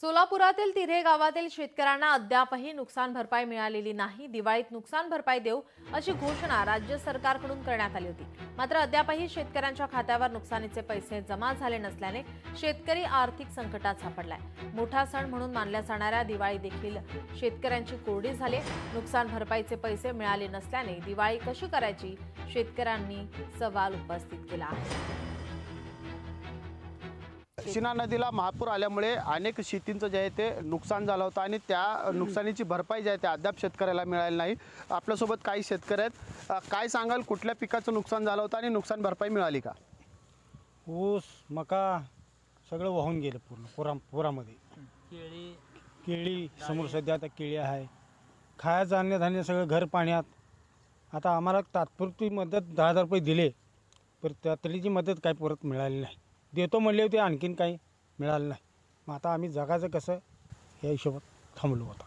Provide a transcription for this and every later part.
सोलापुरातील तिऱ्हे गावातील शेतकऱ्यांना अद्यापही नुकसान भरपाई मिळालेली नाही। दिवाळीत नुकसान भरपाई देऊ अशी घोषणा राज्य सरकारकडून करण्यात आली होती। मात्र अद्यापही शेतकऱ्यांच्या खात्यावर नुकसानीचे पैसे जमा झाले नसल्याने शेतकरी आर्थिक संकटात सापडलाय। मोठा सण म्हणून मानल्या जाणाऱ्या दिवाळी देखील शेतकऱ्यांची कोरडी झाली। नुकसान भरपाईचे पैसे मिळाले नसल्याने दिवाळी कशी करायची, शेतकऱ्यांनी सवाल उपस्थित केला आहे। शिना नदीला महापूर आल्यामुळे अनेक शेतींचं जे आहे ते नुकसान झालं होतं आणि त्या नुकसानीची भरपाई जी आहे ते अद्याप शेतकऱ्याला मिळाली नाही। आपल्यासोबत काही शेतकरी आहेत, काय सांगाल, कुठल्या पिकाचं नुकसान झालं होतं आणि नुकसान भरपाई मिळाली का? ऊस, मका सगळं वाहून गेलं पूर्ण पुरामध्ये। केळी समोर सध्या आता केळी आहे, खायचं अन्नधान्य सगळं घर पाण्यात। आता आम्हाला तात्पुरती मदत 10,000 रुपये दिले, पण त्यातलीची मदत काही परत मिळाली नाही। देतो म्हणले होते, आणखीन काही मिळालं नाही। मग आता आम्ही जगायचं कसं या हिशोबात थांबलो होतो।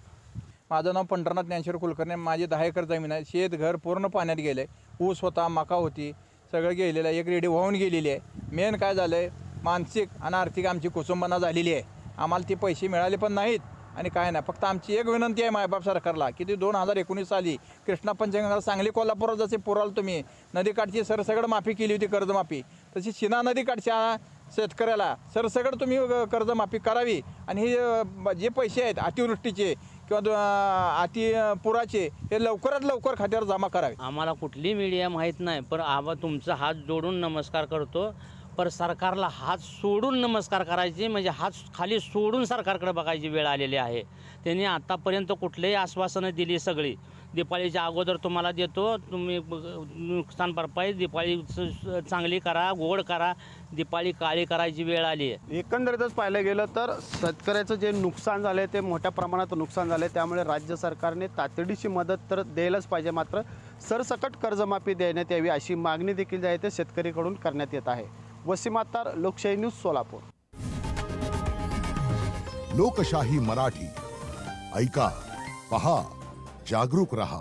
माझं नाव पंढरनाथ ज्ञानेश्वर कुलकर्णी। माझी 10 एकर जमीन आहे। शेत घर पूर्ण पाण्यात गेलं आहे। ऊस होता, मका होती, सगळं गेलेलं आहे। एक रेडी वाहून गेलेली आहे। मेन काय झालं आहे, मानसिक आणि आर्थिक आमची कुसुंबना झालेली आहे। आम्हाला ते पैसे मिळाले पण नाहीत आणि काय नाही। फक्त आमची एक विनंती आहे मायबाप सरकारला की 2019 साली कृष्णा पंचगंगा सांगली कोल्हापुरात जसे पुराला तुम्ही नदीकाठची सरसगड माफी केली होती, कर्जमाफी, तशी शिना नदीकाठच्या शेतकऱ्याला सरसगड तुम्ही कर्जमाफी करावी आणि हे जे पैसे आहेत अतिवृष्टीचे किंवा पुराचे हे लवकरात लवकर खात्यावर जमा करावे। आम्हाला कुठली मीडिया माहीत नाही, पण आम्हा तुमचा हात जोडून नमस्कार करतो। पर सरकारला हात सोडून नमस्कार करायचे, म्हणजे हात खाली सोडून सरकारकडे बघायची वेळ आलेली आहे। त्यांनी आतापर्यंत कुठलेही आश्वासनं दिली सगळी। दिवाळीच्या अगोदर तुम्हाला देतो, तुम्ही नुकसान भरपाई दिवाळी चांगली करा, गोड करा, दिवाळी काळी करायची वेळ आली आहे। एकंदरीतच पाहिलं गेलं तर शेतकऱ्याचं जे नुकसान झालं ते मोठ्या प्रमाणात नुकसान झालं, त्यामुळे राज्य सरकारने तातडीची मदत तर द्यायलाच पाहिजे, मात्र सरसकट कर्जमाफी देण्यात यावी अशी मागणी देखील जी आहे ते शेतकरीकडून करण्यात येत आहे। वसीम अत्तार, लोकशाही न्यूज, सोलापूर। लोकशाही मराठी ऐका, पहा, जागरूक रहा।